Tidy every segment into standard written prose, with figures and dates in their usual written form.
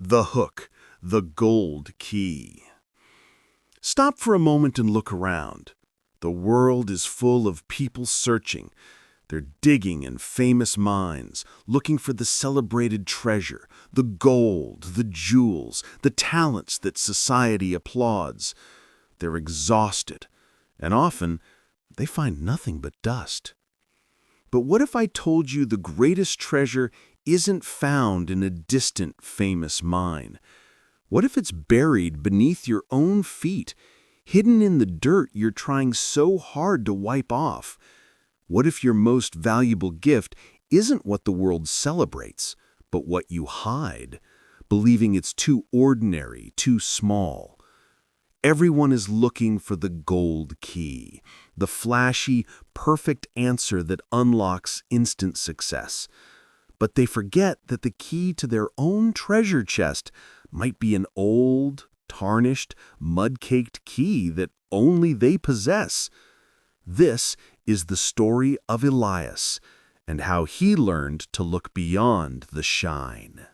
The hook, the gold key. Stop for a moment and look around. The world is full of people searching. They're digging in famous mines, looking for the celebrated treasure, the gold, the jewels, the talents that society applauds. They're exhausted, and often they find nothing but dust. But what if I told you the greatest treasure isn't found in a distant, famous mine? What if it's buried beneath your own feet, hidden in the dirt you're trying so hard to wipe off? What if your most valuable gift isn't what the world celebrates, but what you hide, believing it's too ordinary, too small? Everyone is looking for the gold key, the flashy, perfect answer that unlocks instant success. But they forget that the key to their own treasure chest might be an old, tarnished, mud-caked key that only they possess. This is the story of Elias and how he learned to look beyond the shine.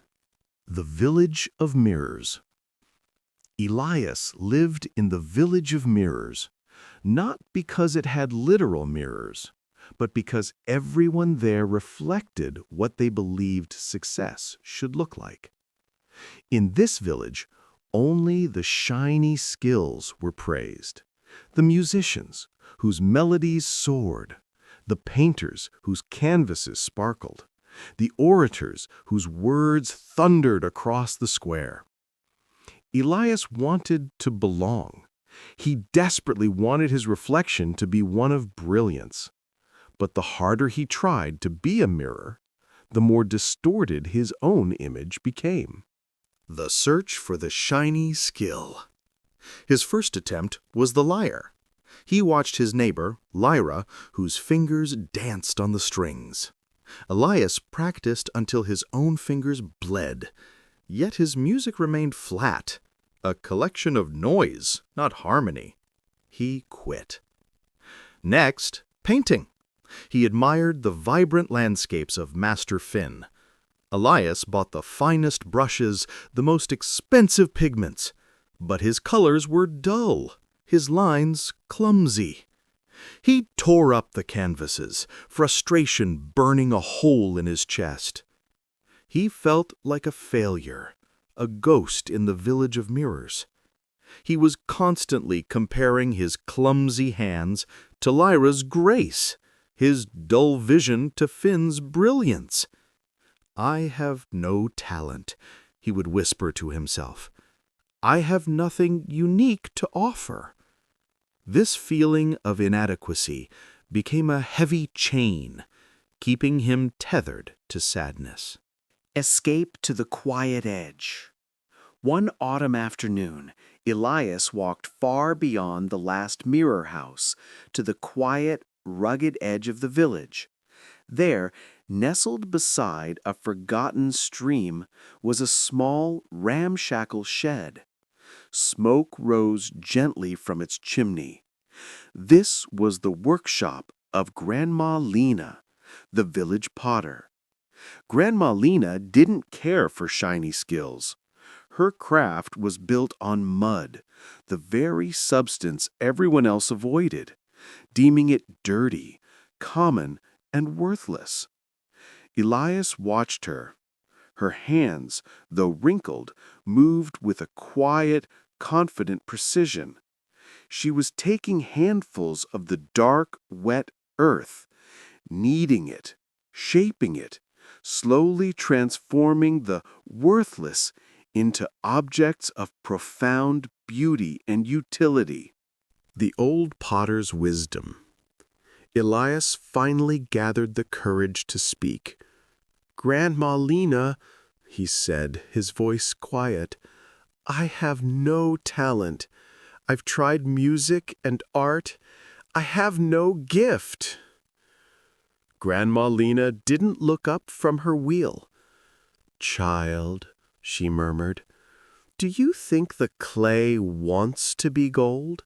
The Village of Mirrors. Elias lived in the Village of Mirrors, not because it had literal mirrors, but because everyone there reflected what they believed success should look like. In this village, only the shiny skills were praised, the musicians whose melodies soared, the painters whose canvases sparkled, the orators whose words thundered across the square. Elias wanted to belong. He desperately wanted his reflection to be one of brilliance. But the harder he tried to be a mirror, the more distorted his own image became. The search for the shiny skill. His first attempt was the lyre. He watched his neighbor, Lyra, whose fingers danced on the strings. Elias practiced until his own fingers bled, yet his music remained flat, a collection of noise, not harmony. He quit. Next, painting. He admired the vibrant landscapes of Master Finn. Elias bought the finest brushes, the most expensive pigments, but his colors were dull, his lines clumsy. He tore up the canvases, frustration burning a hole in his chest. He felt like a failure, a ghost in the Village of Mirrors. He was constantly comparing his clumsy hands to Lyra's grace, his dull vision to Finn's brilliance. "I have no talent," he would whisper to himself. "I have nothing unique to offer." This feeling of inadequacy became a heavy chain, keeping him tethered to sadness. Escape to the quiet edge. One autumn afternoon, Elias walked far beyond the last mirror house to the quiet, rugged edge of the village. There, nestled beside a forgotten stream, was a small, ramshackle shed. Smoke rose gently from its chimney. This was the workshop of Grandma Lena, the village potter. Grandma Lena didn't care for shiny skills. Her craft was built on mud, the very substance everyone else avoided, deeming it dirty, common, and worthless. Elias watched her. Her hands, though wrinkled, moved with a quiet, confident precision. She was taking handfuls of the dark, wet earth, kneading it, shaping it, slowly transforming the worthless into objects of profound beauty and utility. The old potter's wisdom. Elias finally gathered the courage to speak. "Grandma Lena," he said, his voice quiet, "I have no talent. I've tried music and art. I have no gift." Grandma Lena didn't look up from her wheel. "Child," she murmured, "do you think the clay wants to be gold?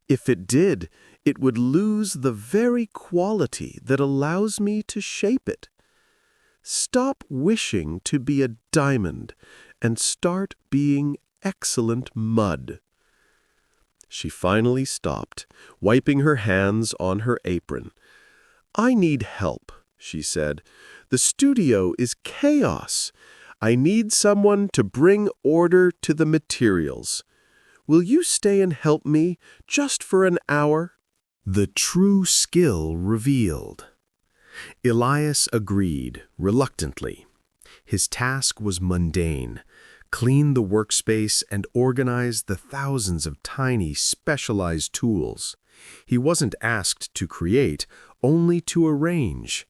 If it did, it would lose the very quality that allows me to shape it. Stop wishing to be a diamond and start being excellent mud. She finally stopped, wiping her hands on her apron. "I need help," she said. "The studio is chaos. I need someone to bring order to the materials. Will you stay and help me just for an hour?" The true skill revealed. Elias agreed, reluctantly. His task was mundane: clean the workspace and organize the thousands of tiny, specialized tools. He wasn't asked to create, only to arrange.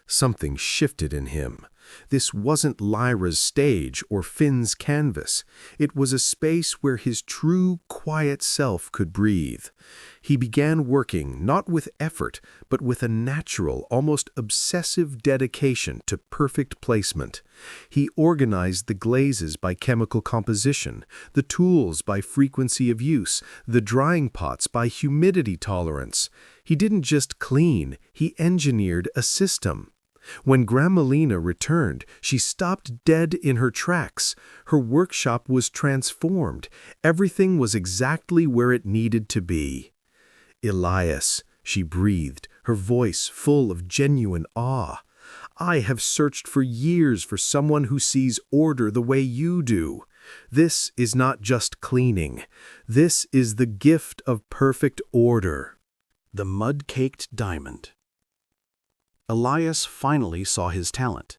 Something shifted in him. This wasn't Lyra's stage or Finn's canvas. It was a space where his true, quiet self could breathe. He began working not with effort, but with a natural, almost obsessive dedication to perfect placement. He organized the glazes by chemical composition, the tools by frequency of use, the drying pots by humidity tolerance. He didn't just clean, he engineered a system. When Grandmalina returned, she stopped dead in her tracks. Her workshop was transformed. Everything was exactly where it needed to be. "Elias," she breathed, her voice full of genuine awe. "I have searched for years for someone who sees order the way you do. This is not just cleaning. This is the gift of perfect order." The mud-caked diamond. Elias finally saw his talent.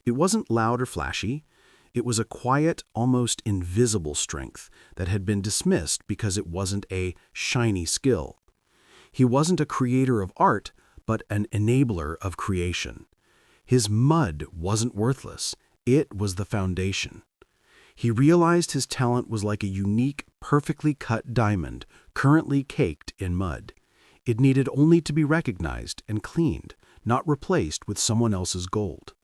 It wasn't loud or flashy. It was a quiet, almost invisible strength that had been dismissed because it wasn't a shiny skill. He wasn't a creator of art, but an enabler of creation. His mud wasn't worthless. It was the foundation. He realized his talent was like a unique, perfectly cut diamond, currently caked in mud. It needed only to be recognized and cleaned, not replaced with someone else's gold.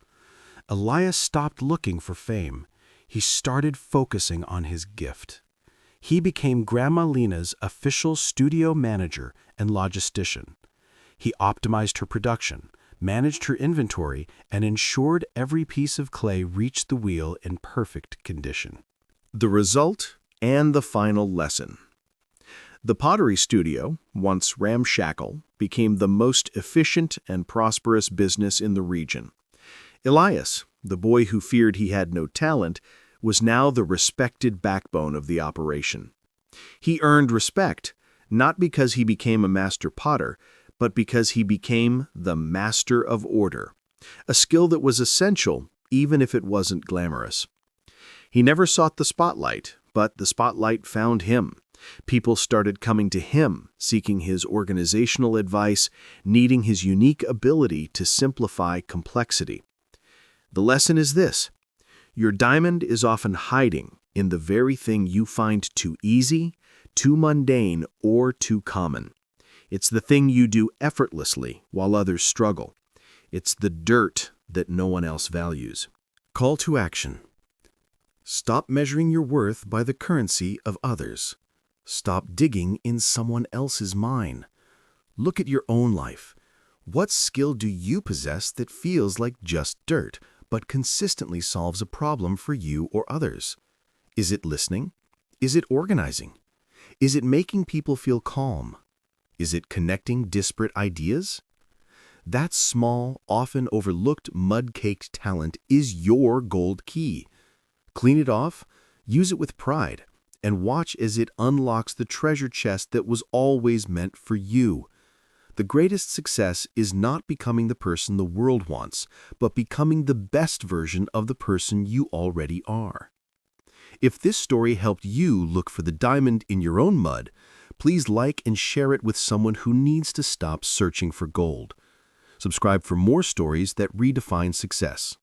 Elias stopped looking for fame. He started focusing on his gift. He became Grandmalina's official studio manager and logistician. He optimized her production, managed her inventory, and ensured every piece of clay reached the wheel in perfect condition. The result and the final lesson. The pottery studio, once ramshackle, became the most efficient and prosperous business in the region. Elias, the boy who feared he had no talent, was now the respected backbone of the operation. He earned respect, not because he became a master potter, but because he became the master of order, a skill that was essential even if it wasn't glamorous. He never sought the spotlight, but the spotlight found him. People started coming to him, seeking his organizational advice, needing his unique ability to simplify complexity. The lesson is this: your diamond is often hiding in the very thing you find too easy, too mundane, or too common. It's the thing you do effortlessly while others struggle. It's the dirt that no one else values. Call to action. Stop measuring your worth by the currency of others. Stop digging in someone else's mine. Look at your own life. What skill do you possess that feels like just dirt, but consistently solves a problem for you or others? Is it listening? Is it organizing? Is it making people feel calm? Is it connecting disparate ideas? That small, often overlooked mud-caked talent is your gold key. Clean it off, use it with pride, and watch as it unlocks the treasure chest that was always meant for you. The greatest success is not becoming the person the world wants, but becoming the best version of the person you already are. If this story helped you look for the diamond in your own mud, please like and share it with someone who needs to stop searching for gold. Subscribe for more stories that redefine success.